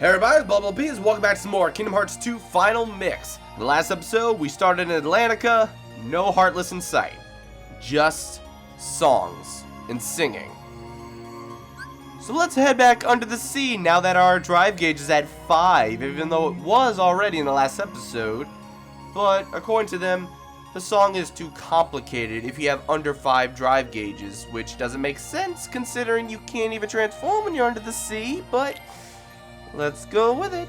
Hey everybody, BONDofGAMES, welcome back to some more Kingdom Hearts 2 Final Mix. In the last episode, we started in Atlantica, no Heartless in sight. Just songs and singing. So let's head back under the sea now that our drive gauge is at 5, even though it was already in the last episode. But according to them, the song is too complicated if you have under 5 drive gauges, which doesn't make sense considering you can't even transform when you're under the sea, but let's go with it.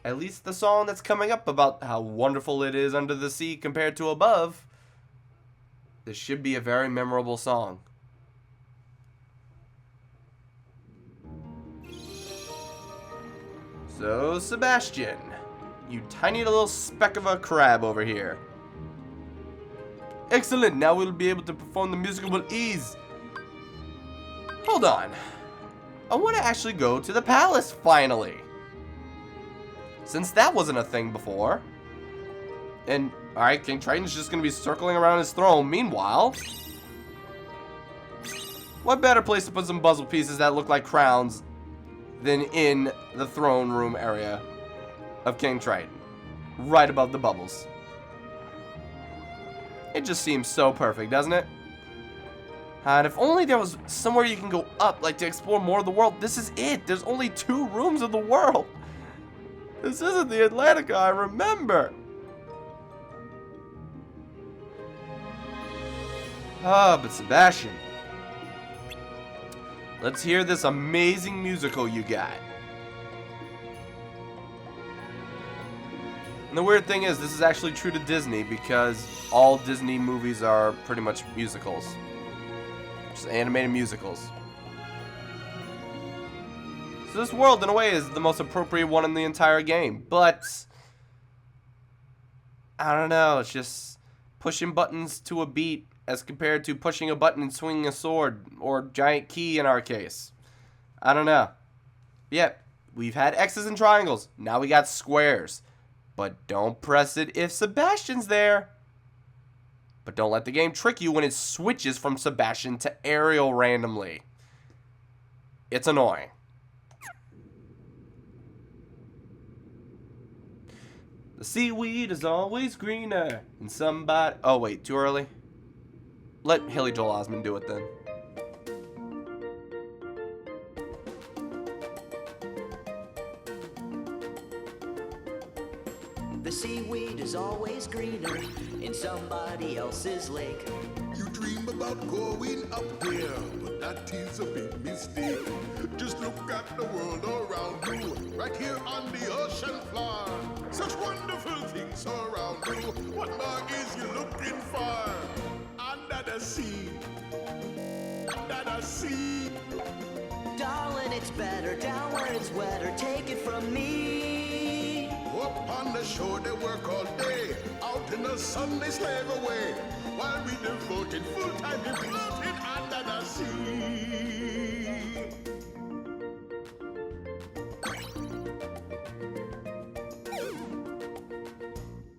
At least the song that's coming up about how wonderful it is under the sea compared to above. This should be a very memorable song. So, Sebastian, you tiny little speck of a crab over here. Excellent, now we'll be able to perform the musical with ease. Hold on. I want to actually go to the palace, finally. Since that wasn't a thing before. And, alright, King Triton's just going to be circling around his throne. Meanwhile, what better place to put some puzzle pieces that look like crowns than in the throne room area of King Triton? Right above the bubbles. It just seems so perfect, doesn't it? And if only there was somewhere you can go up, like to explore more of the world. This is it. There's only 2 rooms of the world. This isn't the Atlantica I remember. Ah, but Sebastian, let's hear this amazing musical you got. And the weird thing is, this is actually true to Disney because all Disney movies are pretty much musicals. Just animated musicals. So this world, in a way, is the most appropriate one in the entire game. But I don't know, it's just pushing buttons to a beat as compared to pushing a button and swinging a sword, or giant key in our case. I don't know. Yep, we've had X's and triangles. Now we got squares. But don't press it if Sebastian's there. But don't let the game trick you when it switches from Sebastian to Ariel randomly. It's annoying. The seaweed is always greener and somebody... Oh wait, too early? Let Haley Joel Osment do it then. The seaweed is always greener in somebody else's lake. You dream about going up there, but that is a big mistake. Just look at the world around you, right here on the ocean floor. Such wonderful things around you. What more is you looking for? Under the sea. Under the sea. Darling, it's better down where it's wetter. Take it from me. Up on the shore they work all day. Out in the sun they slave away. While we devoted full time to floating under the sea.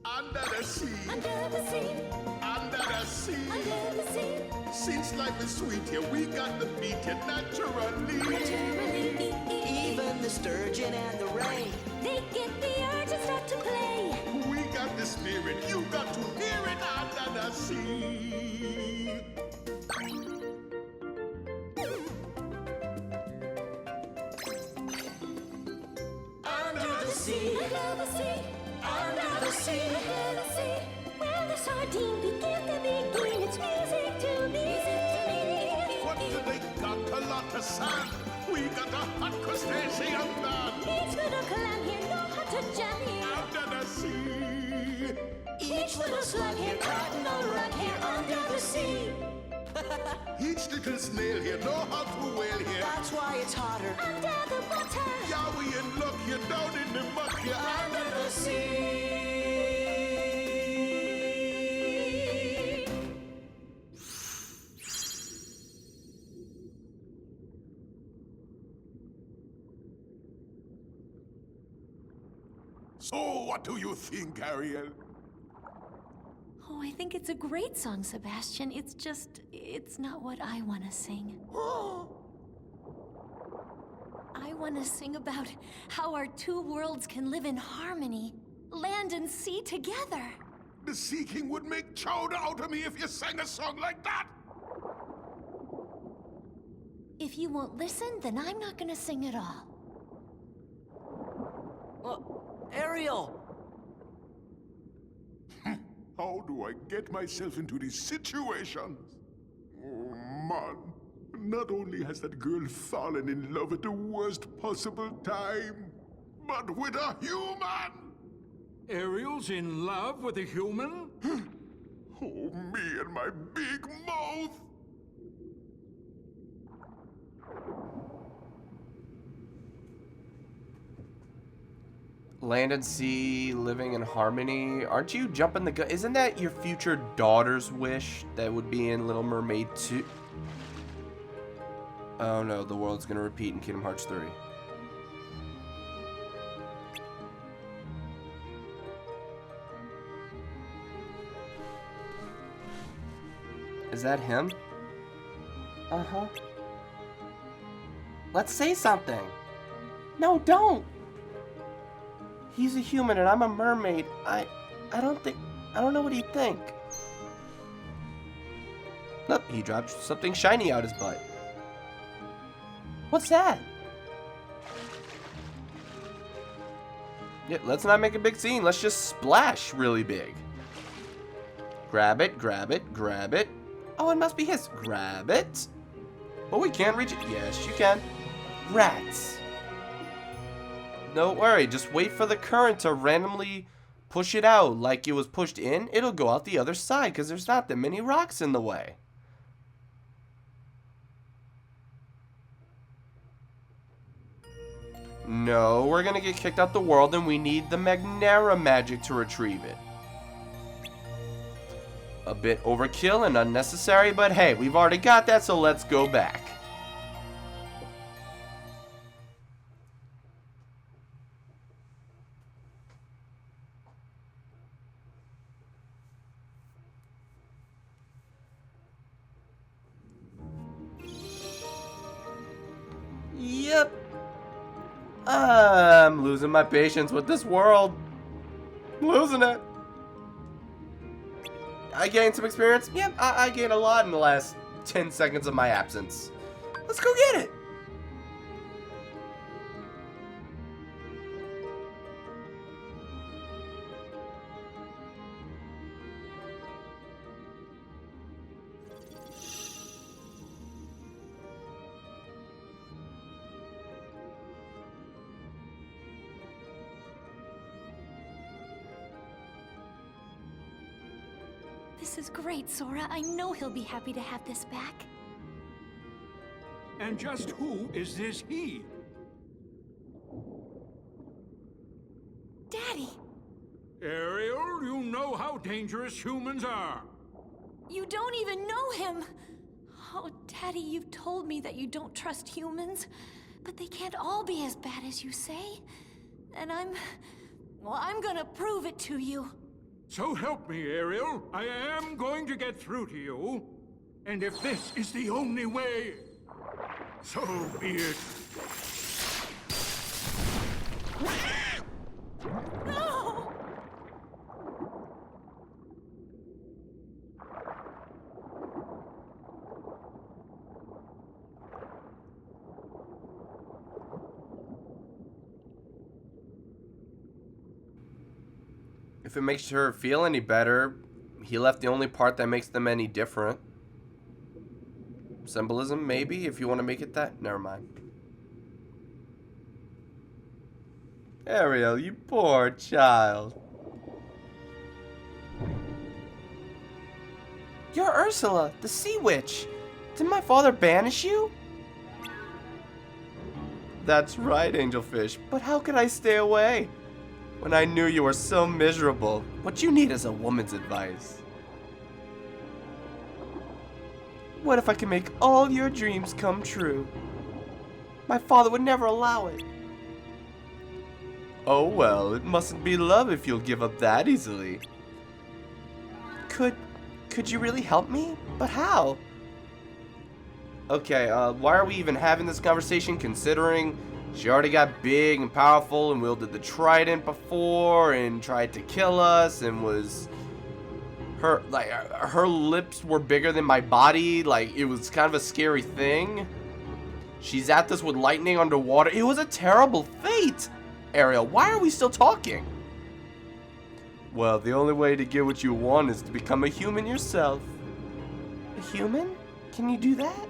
Under the sea. Under the sea. Under the sea. Under the sea. Since life is sweet here, we got to beat it naturally. Naturally. Even the sturgeon and the ray. They get the urge and start to play. We got the spirit, you got to hear it under the sea. Under the sea. Under the sea. Under the sea. Under the sea. Where the sardine begins to begin. It's music to me. What do they got? A lot of sand. We got a hot crustacean band. Each little clam here know how to jam here. Under the sea. Each little slug here caught in a rut here under the sea. Each little snail here know how to whale here. That's why it's hotter Under the water. Yeah, we in luck here, down in the muck here. under the sea. So, what do you think, Ariel? Oh, I think it's a great song, Sebastian. It's not what I want to sing. I want to sing about how our two worlds can live in harmony, land and sea together. The Sea King would make chowder out of me if you sang a song like that. If you won't listen, then I'm not gonna sing at all. Ariel! How do I get myself into these situations? Oh, man. Not only has that girl fallen in love at the worst possible time, but with a human! Ariel's in love with a human? Oh, me and my big mouth! Land and sea, living in harmony. Aren't you jumping the gun? Isn't that your future daughter's wish that would be in Little Mermaid 2? Oh no, the world's gonna repeat in Kingdom Hearts 3. Is that him? Uh-huh. Let's say something. No, don't. He's a human and I'm a mermaid. I don't know what he'd think. Nope, he dropped something shiny out his butt. What's that? Yeah, let's not make a big scene. Let's just splash really big. Grab it, grab it, grab it. Oh, it must be his. Grab it. Oh, we can't reach it. Yes, you can. Rats. Don't worry, just wait for the current to randomly push it out like it was pushed in. It'll go out the other side because there's not that many rocks in the way. No, we're gonna get kicked out the world and we need the Magnera magic to retrieve it. A bit overkill and unnecessary, but hey, we've already got that, so let's go back. Yep. I'm losing my patience with this world. I'm losing it. I gained some experience. Yep, I gained a lot in the last 10 seconds of my absence. Let's go get it. This is great, Sora. I know he'll be happy to have this back. And just who is this he? Daddy! Ariel, you know how dangerous humans are. You don't even know him! Oh, Daddy, you've told me that you don't trust humans, but they can't all be as bad as you say. And I'm gonna prove it to you. So help me, Ariel. I am going to get through to you. And if this is the only way, so be it. No! If it makes her feel any better, he left the only part that makes them any different. Symbolism, maybe, if you want to make it that. Never mind. Ariel, you poor child. You're Ursula, the sea witch. Didn't my father banish you? That's right, Angelfish. But how could I stay away when I knew you were so miserable? What you need is a woman's advice. What if I can make all your dreams come true? My father would never allow it. Oh well, it mustn't be love if you'll give up that easily. Could you really help me? But how? Okay, why are we even having this conversation considering She already got big and powerful and wielded the trident before and tried to kill us and was her lips were bigger than my body. Like, it was kind of a scary thing. She's at this with lightning underwater. It was a terrible fate. Ariel, why are we still talking? Well, the only way to get what you want is to become a human yourself. A human? Can you do that?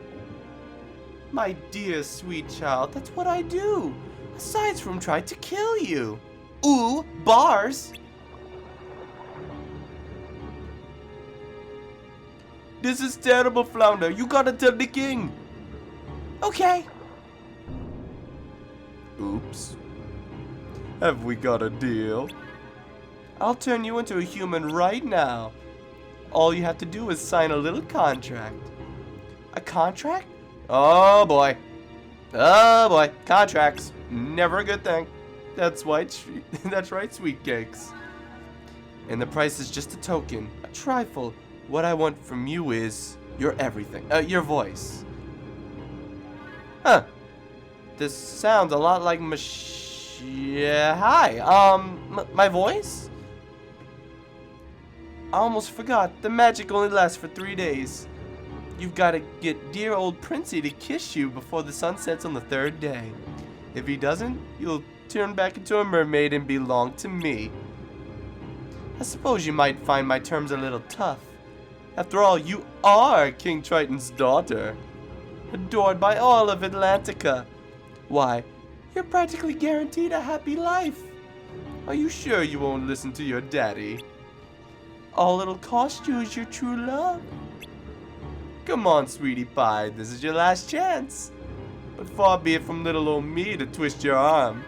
My dear sweet child, that's what I do. Aside from try to kill you. Ooh, bars. This is terrible, Flounder. You gotta tell the king. Okay. Oops. Have we got a deal? I'll turn you into a human right now. All you have to do is sign a little contract. A contract? Oh boy. Oh boy. Contracts. Never a good thing. That's right, sweet cakes. And the price is just a token, a trifle. What I want from you is your everything. Your voice. Huh. This sounds a lot like yeah, hi. My voice? I almost forgot. The magic only lasts for 3 days. You've got to get dear old Princey to kiss you before the sun sets on the 3rd day. If he doesn't, you'll turn back into a mermaid and belong to me. I suppose you might find my terms a little tough. After all, you are King Triton's daughter, adored by all of Atlantica. Why, you're practically guaranteed a happy life. Are you sure you won't listen to your daddy? All it'll cost you is your true love. Come on, sweetie pie, this is your last chance. But far be it from little old me to twist your arm.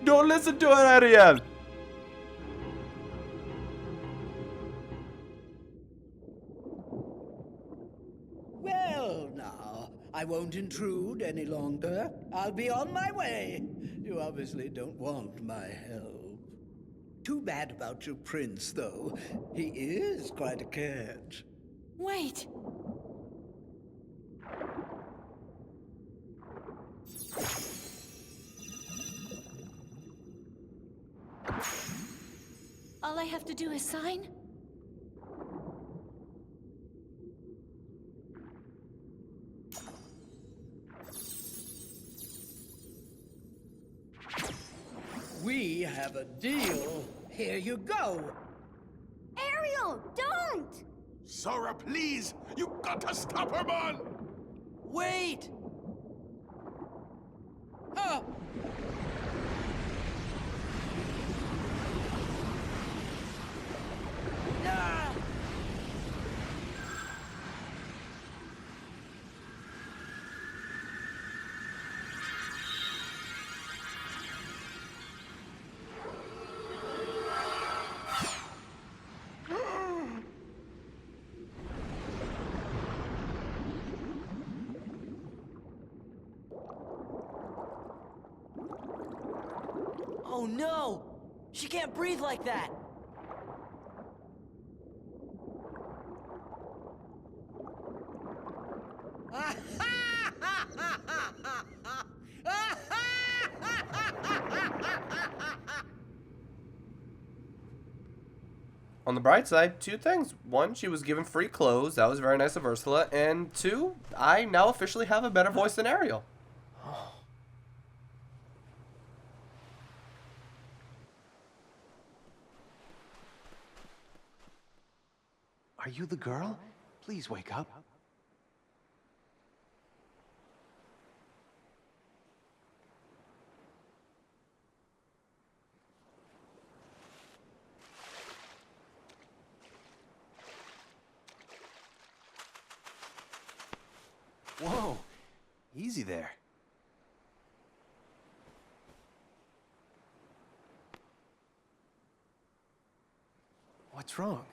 Don't listen to her, Ariel! Well, now, I won't intrude any longer. I'll be on my way. You obviously don't want my help. Too bad about your prince, though. He is quite a catch. Wait. All I have to do is sign? We have a deal. Here you go. Ariel, don't! Sora, please! You gotta stop her, man! Wait! Huh. Ah! Oh no! She can't breathe like that! On the bright side, 2 things. 1, she was given free clothes. That was very nice of Ursula. And 2, I now officially have a better voice than Ariel. Are you the girl? Please wake up. Whoa, easy there. What's wrong?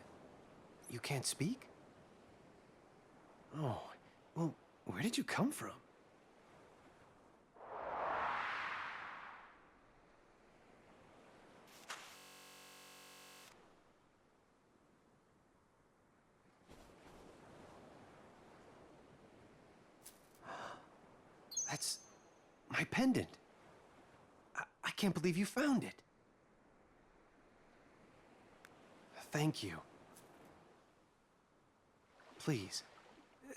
You can't speak? Oh, well, where did you come from? That's My pendant. I can't believe you found it. Thank you. Please,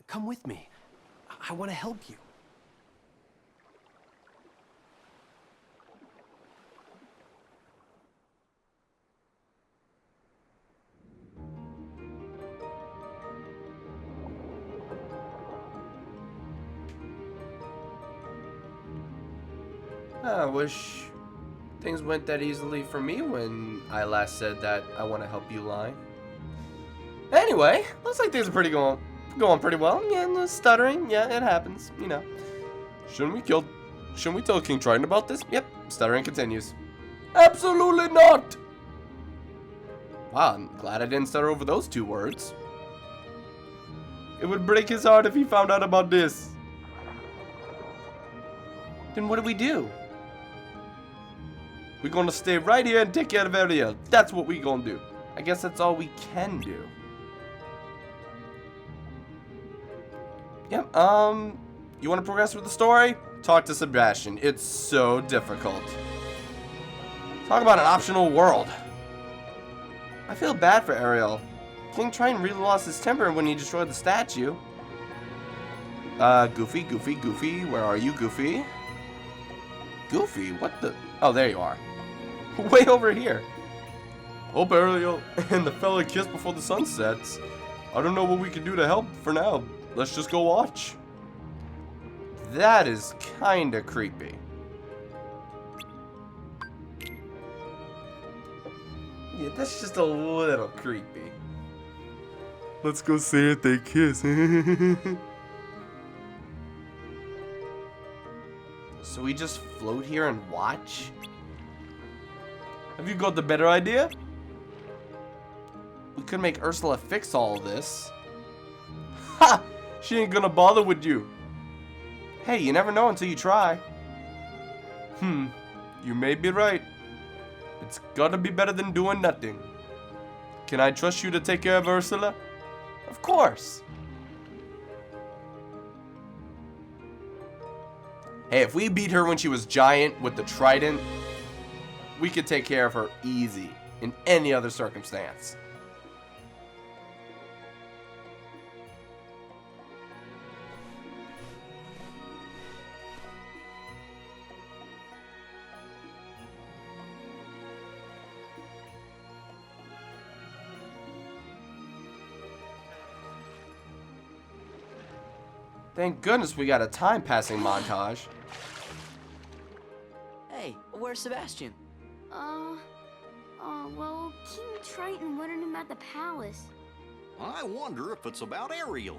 come with me. I want to help you. I wish things went that easily for me when I last said that I want to help you line. Anyway, looks like things are going pretty well. Yeah, no stuttering. Yeah, it happens. You know. Shouldn't we tell King Triton about this? Yep. Stuttering continues. Absolutely not. Wow, I'm glad I didn't stutter over those 2 words. It would break his heart if he found out about this. Then what do? We're gonna stay right here and take care of Ariel. That's what we gonna do. I guess that's all we can do. Yep, you wanna progress with the story? Talk to Sebastian. It's so difficult. Talk about an optional world. I feel bad for Ariel. King Triton really lost his temper when he destroyed the statue. Goofy, where are you, Goofy? Goofy, what the? Oh, there you are. Way over here. Hope Ariel and the fella kiss before the sun sets. I don't know what we can do to help for now. Let's just go watch. That is kinda creepy. Yeah, that's just a little creepy. Let's go say it, they kiss. So we just float here and watch? Have you got the better idea? We could make Ursula fix all this. Ha! She ain't gonna bother with you. Hey, you never know until you try. You may be right. It's gotta be better than doing nothing. Can I trust you to take care of Ursula? Of course. Hey, if we beat her when she was giant with the trident, we could take care of her easy in any other circumstance. Thank goodness we got a time passing montage. Hey, where's Sebastian? Well, King Triton wanted him at the palace. I wonder if it's about Ariel.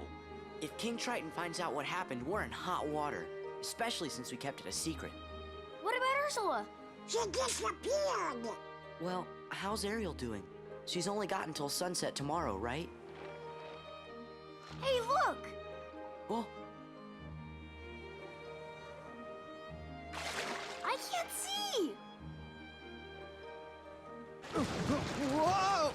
If King Triton finds out what happened, we're in hot water. Especially since we kept it a secret. What about Ursula? She disappeared. Well, how's Ariel doing? She's only got until sunset tomorrow, right? Hey, look! Well, I can't see! whoa!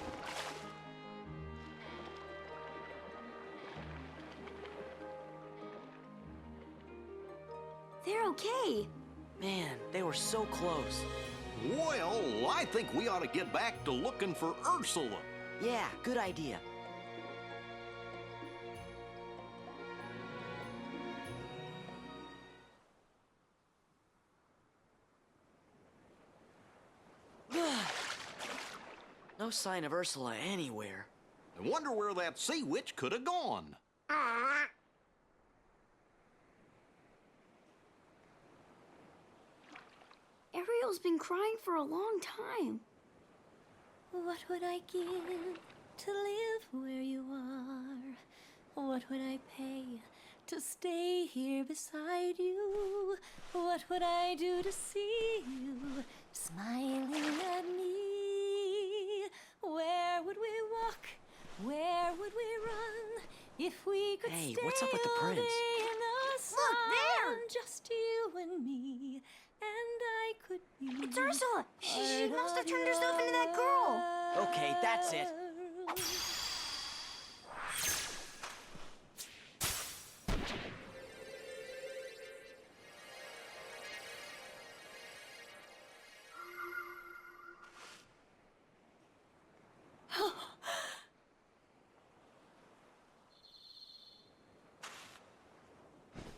They're okay. Man, they were so close. Well, I think we ought to get back to looking for Ursula. Yeah, good idea. No sign of Ursula anywhere. I wonder where that sea witch could have gone. Ariel's been crying for a long time. What would I give to live where you are? What would I pay to stay here beside you? What would I do to see you smiling at me? Where would we walk? Where would we run? If we could Hey, stay what's up with the all prince? day in the sun, there! just you and me, and I could be. It's Ursula! She must have turned herself into that girl! Okay, that's it.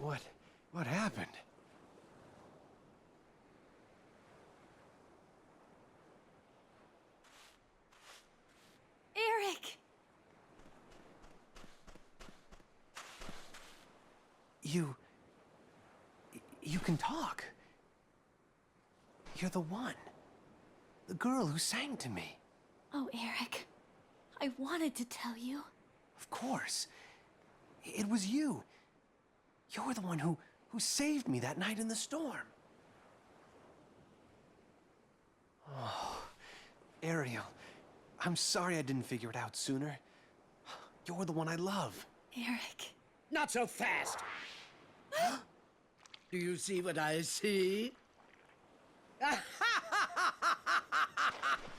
What happened? Eric! You can talk. You're the one. The girl who sang to me. Oh, Eric. I wanted to tell you. Of course. It was you. You're the one who saved me that night in the storm. Oh, Ariel, I'm sorry I didn't figure it out sooner. You're the one I love. Eric. Not so fast! Do you see what I see?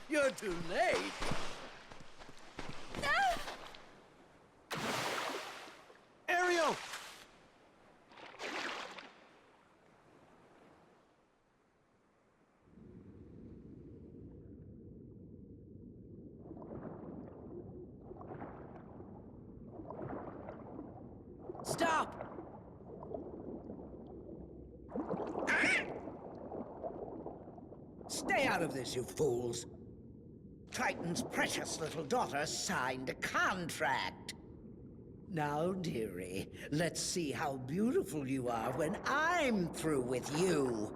You're too late. Ariel! Stop! Stay out of this, you fools. Triton's precious little daughter signed a contract. Now, dearie, let's see how beautiful you are when I'm through with you.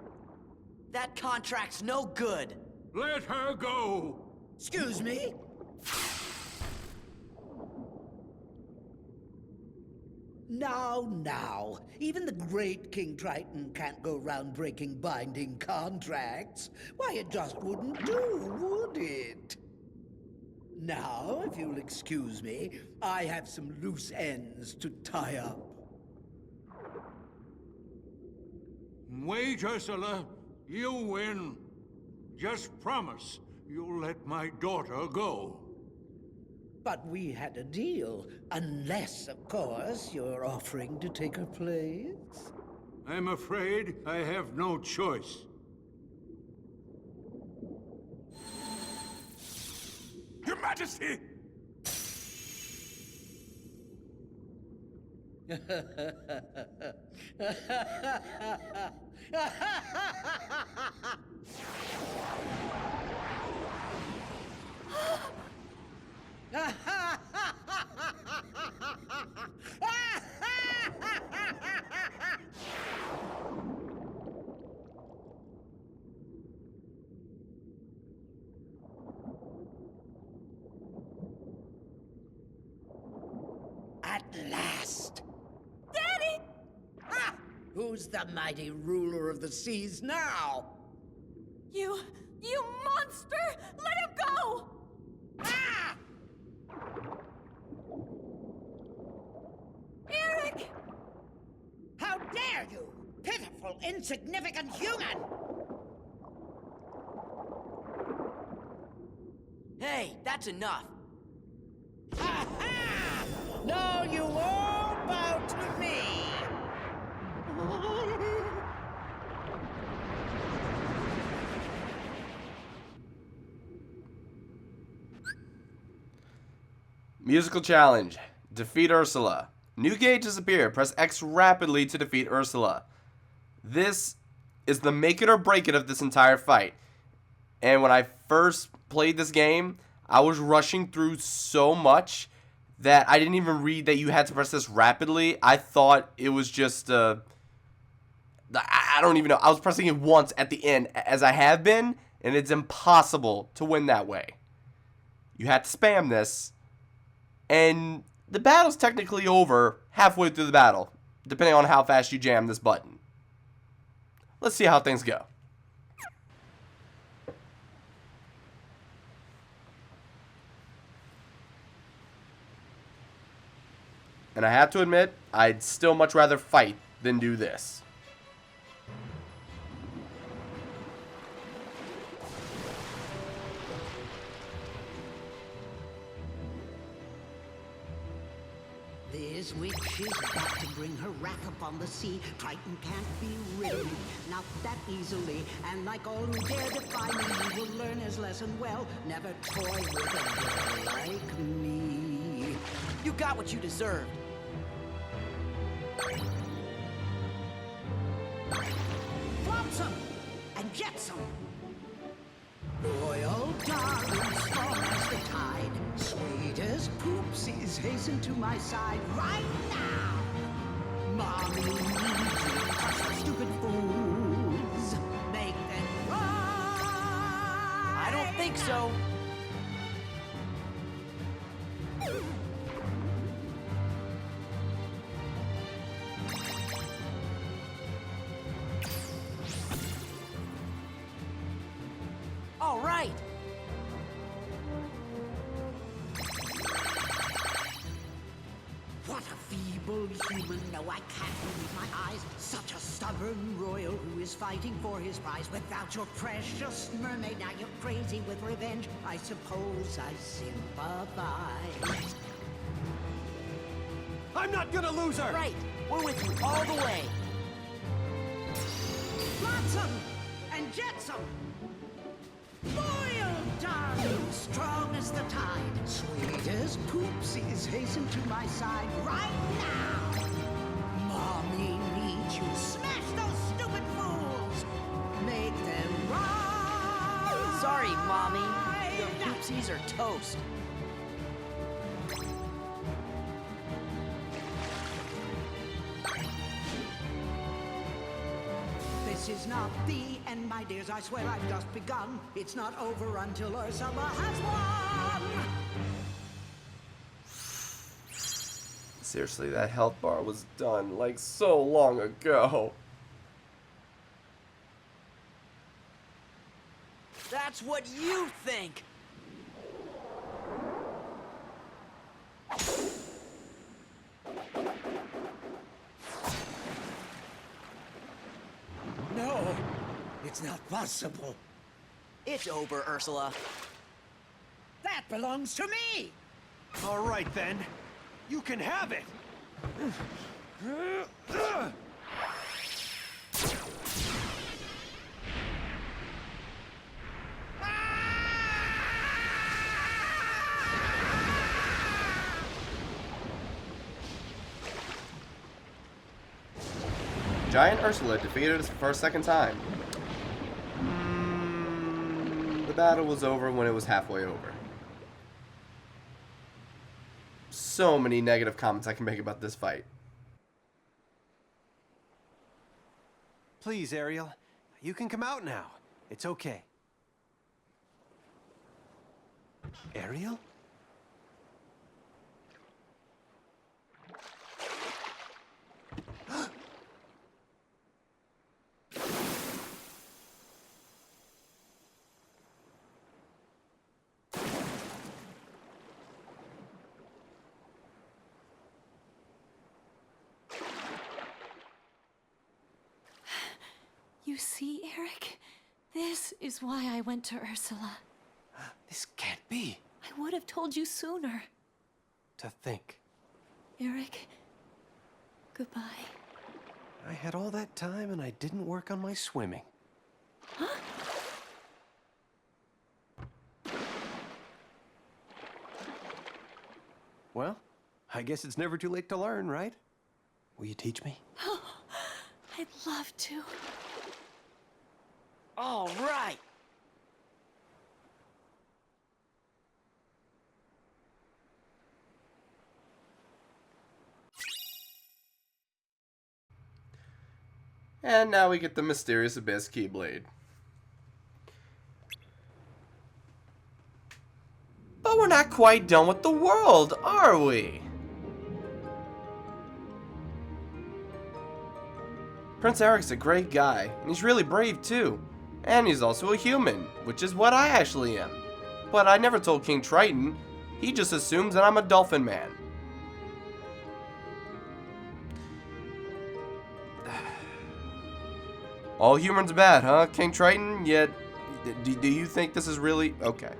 That contract's no good. Let her go! Excuse me? Now, even the great King Triton can't go round breaking binding contracts. Why, it just wouldn't do, would it? Now, if you'll excuse me, I have some loose ends to tie up. Wait, Ursula. You win. Just promise you'll let my daughter go. But we had a deal, unless, of course, you're offering to take her place. I'm afraid I have no choice. Your Majesty! At last! Daddy! Ha! Who's the mighty ruler of the seas now? You monster! Let him go! Ah! Eric! How dare you, pitiful, insignificant human! Hey, that's enough. Ha-ha! Now you all bow to me! Musical challenge. Defeat Ursula. New gauges appear. Press X rapidly to defeat Ursula. This is the make it or break it of this entire fight. And when I first played this game, I was rushing through so much that I didn't even read that you had to press this rapidly. I thought it was just, I don't even know. I was pressing it once at the end, as I have been, and it's impossible to win that way. You had to spam this, and the battle's technically over halfway through the battle, depending on how fast you jam this button. Let's see how things go. And I have to admit, I'd still much rather fight than do this. This witch is about to bring her wrath upon the sea. Triton can't be rid of me, not that easily. And like all who dare defy me, he will learn his lesson well. Never toy with a girl like me. You got what you deserved. jetsam. Royal darling, strong as the tide, sweet as poopsies, hasten to my side right now. Mommy needs you, crush the stupid fools, make them run. I don't think so. All right. What a feeble human. No, I can't believe my eyes. Such a stubborn royal who is fighting for his prize. Without your precious mermaid, now you're crazy with revenge. I suppose I sympathize. I'm not gonna lose her! Right. We're with you all the way. Flotsam and jetsam. Royal darling, strong as the tide, sweet as poopsies, hasten to my side right now. Mommy needs you. Smash those stupid fools. Make them run. Sorry, Mommy. The oopsies are toast. This is not the end, my dears. I swear I've just begun. It's not over until Ursula has won. Seriously, that health bar was done like so long ago. That's what you think. No, it's not possible. It's over, Ursula. That belongs to me! All right, then. You can have it! Giant Ursula defeated us for a second time. The battle was over when it was halfway over. So many negative comments I can make about this fight. Please, Ariel. You can come out now. It's okay. Ariel? You see, Eric? This is why I went to Ursula. This can't be. I would have told you sooner. To think. Eric, goodbye. I had all that time and I didn't work on my swimming. Huh? Well, I guess it's never too late to learn, right? Will you teach me? I'd love to. All right. And now we get the mysterious Abyss Keyblade. But we're not quite done with the world, are we? Prince Eric's a great guy, and he's really brave too. And he's also a human, which is what I actually am. But I never told King Triton. He just assumes that I'm a dolphin man. All humans bad, huh, King Triton? Yet, do you think this is really... Okay.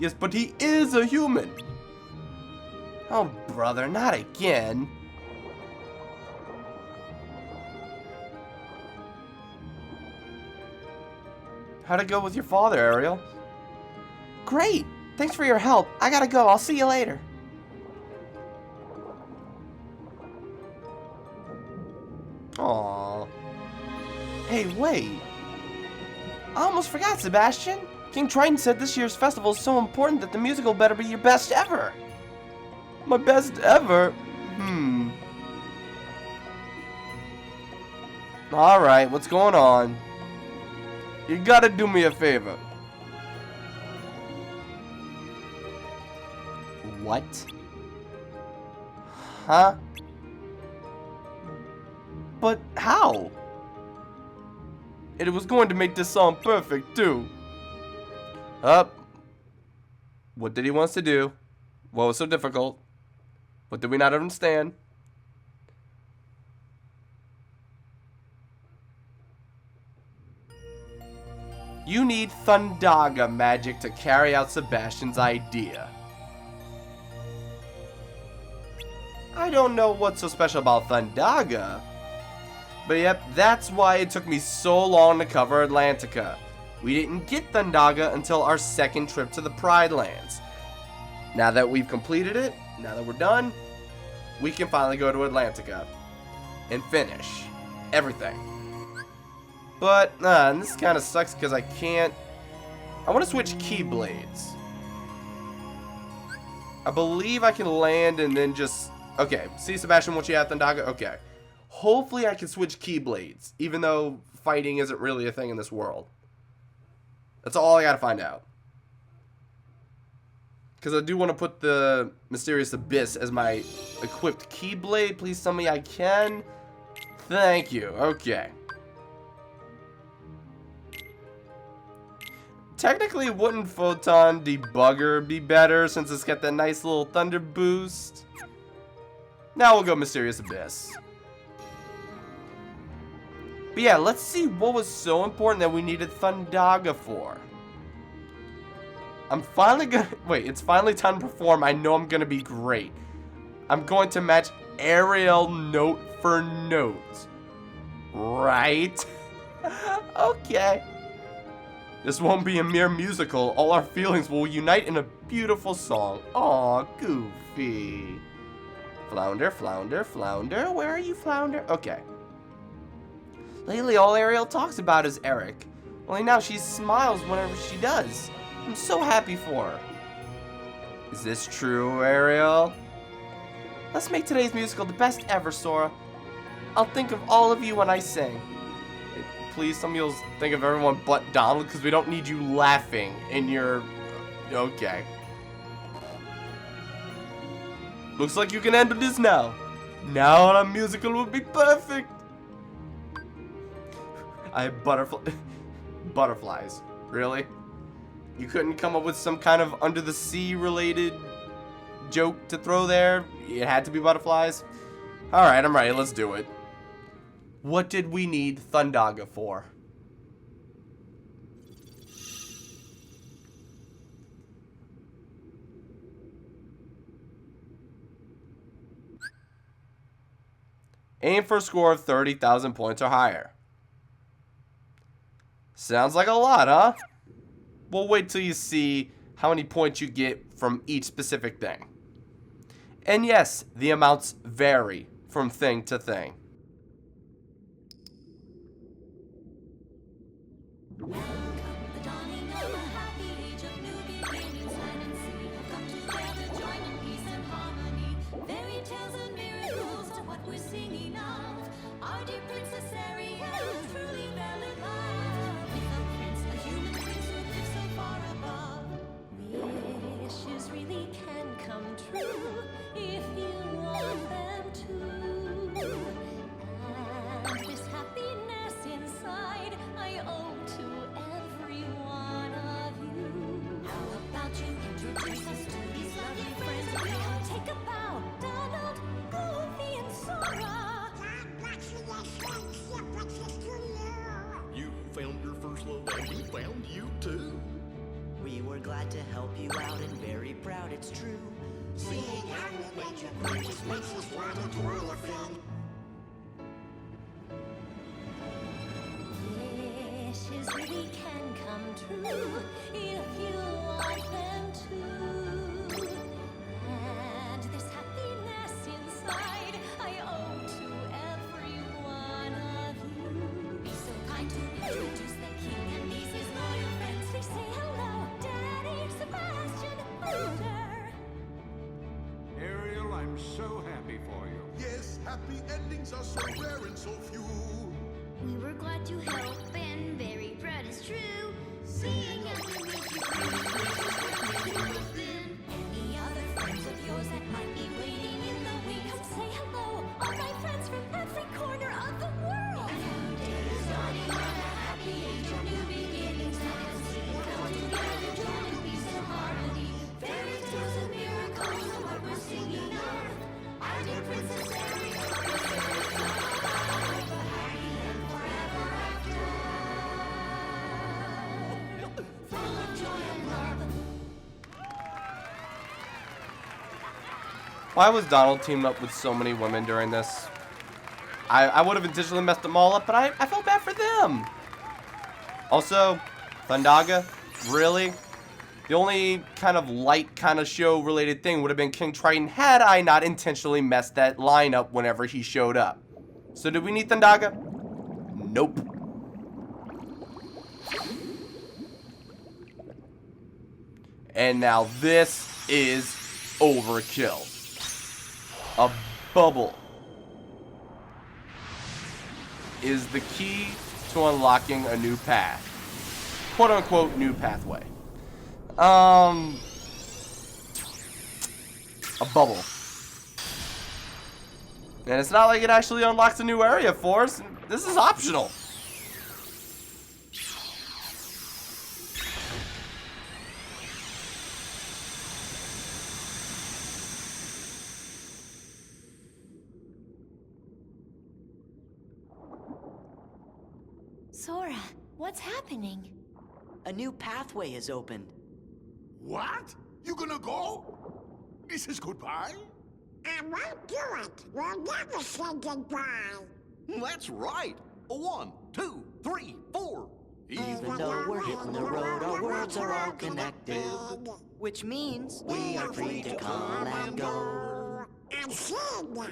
Yes, but he is a human. Oh, brother, not again. How'd it go with your father, Ariel? Great! Thanks for your help. I gotta go. I'll see you later. Aww. Hey, Hey, wait. I almost forgot, Sebastian. King Triton said this year's festival is so important that the musical better be your best ever. My best ever? Alright, what's going on? You gotta do me a favor. What? Huh? But how? It was going to make this song perfect, too. What did he want us to do? What was so difficult? What did we not understand? You need Thundaga magic to carry out Sebastian's idea. I don't know what's so special about Thundaga. But yep, that's why it took me so long to cover Atlantica. We didn't get Thundaga until our second trip to the Pride Lands. Now that we've completed it, now that we're done, we can finally go to Atlantica and finish everything. But, and this kind of sucks because I can't... I want to switch Keyblades. I believe I can land and then just... Okay, see Sebastian, once you have Thundaga? Okay. Hopefully I can switch Keyblades, even though fighting isn't really a thing in this world. That's all I gotta find out. Because I do want to put the Mysterious Abyss as my equipped Keyblade. Please tell me I can. Thank you. Okay. Technically, wouldn't Photon Debugger be better since it's got that nice little thunder boost? Now we'll go Mysterious Abyss. But yeah, let's see what was so important that we needed Thundaga for. I'm finally gonna... Wait, it's finally time to perform. I know I'm gonna be great. I'm going to match Ariel note for note. Right? Okay. This won't be a mere musical. All our feelings will unite in a beautiful song. Aw, Goofy. Flounder, Flounder, Flounder. Where are you, Flounder? Okay. Lately, all Ariel talks about is Eric. Only now she smiles whenever she does. I'm so happy for her. Is this true, Ariel? Let's make today's musical the best ever, Sora. I'll think of all of you when I sing. Please, some of you'll think of everyone but Donald, because we don't need you laughing in your... Okay. Looks like you can handle this now. Now our musical will be perfect. I have butterflies. Really? You couldn't come up with some kind of under the sea related joke to throw there? It had to be butterflies? Alright, I'm ready. Let's do it. What did we need Thundaga for? Aim for a score of 30,000 points or higher. Sounds like a lot, huh? We'll wait till you see how many points you get from each specific thing. And yes, the amounts vary from thing to thing. We were glad to help you out and very proud it's true. Seeing how we made you great just makes us want to do anything. Wishes really can come true if you want them to. And this happiness inside I owe to every one of you. Be so kind to beings are so rare and so few. We were glad to help and very proud it's true. Seeing how we made you within. Any other friends of yours that might be waiting in the wings? Come say hello, all my friends from every corner of the world. A new day is dawning on a happy age of new beginnings. Let us see come together, joy and peace and harmony. Fairy tales and miracles are what we're singing of. Our dear Princess Ariel, happy and forever after. Full of joy and love. Why was Donald teamed up with so many women during this? I would have intentionally messed them all up, but I felt bad for them. Also, Thundaga, really? The only kind of light kind of show related thing would have been King Triton had I not intentionally messed that line up whenever he showed up. So did we need Thundaga? Nope. And now this is overkill. A bubble is the key to unlocking a new path. Quote unquote new pathway. A bubble. And it's not like it actually unlocks a new area for us. This is optional. Sora, what's happening? A new pathway has opened. What? You gonna go? This is goodbye? I won't do it. We'll never say goodbye. That's right. 1, 2, 3, 4. Even though we're hitting the road, our worlds are all connected. Which means we are free to come and go. And sing.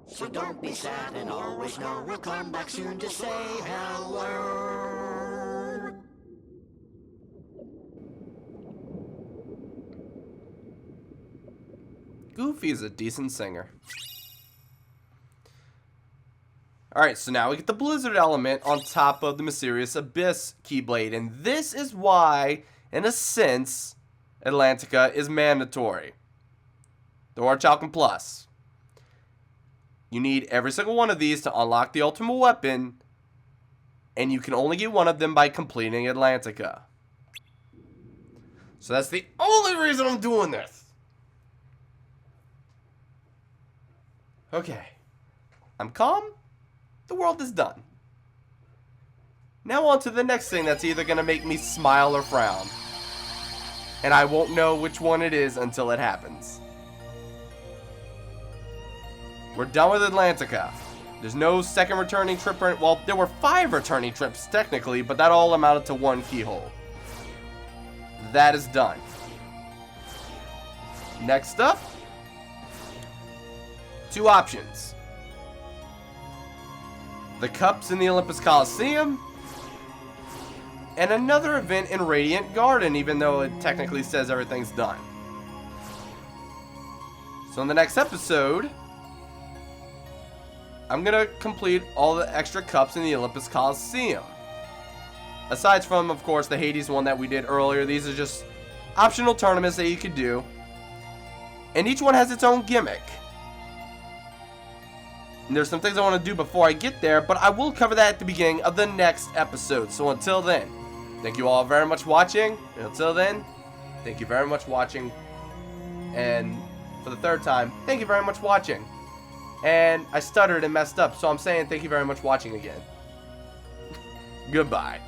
So don't be sad and always know we'll come back soon to say hello. Goofy is a decent singer. Alright, so now we get the Blizzard element on top of the Mysterious Abyss Keyblade. And this is why, in a sense, Atlantica is mandatory. The Orichalcum Plus. You need every single one of these to unlock the ultimate weapon. And you can only get one of them by completing Atlantica. So that's the only reason I'm doing this. Okay. I'm calm. The world is done. Now on to the next thing that's either going to make me smile or frown. And I won't know which one it is until it happens. We're done with Atlantica. There's no second returning trip. Well, there were 5 returning trips technically, but that all amounted to 1 keyhole. That is done. Next up, 2 options. The cups in the Olympus Coliseum, and another event in Radiant Garden, even though it technically says everything's done. So in the next episode, I'm going to complete all the extra cups in the Olympus Coliseum. Aside from, of course, the Hades one that we did earlier, these are just optional tournaments that you could do. And each one has its own gimmick. And there's some things I want to do before I get there, but I will cover that at the beginning of the next episode. So until then, thank you all very much for watching. Until then, thank you very much for watching. And for the 3rd time, thank you very much for watching. And I stuttered and messed up, so I'm saying thank you very much for watching again. Goodbye.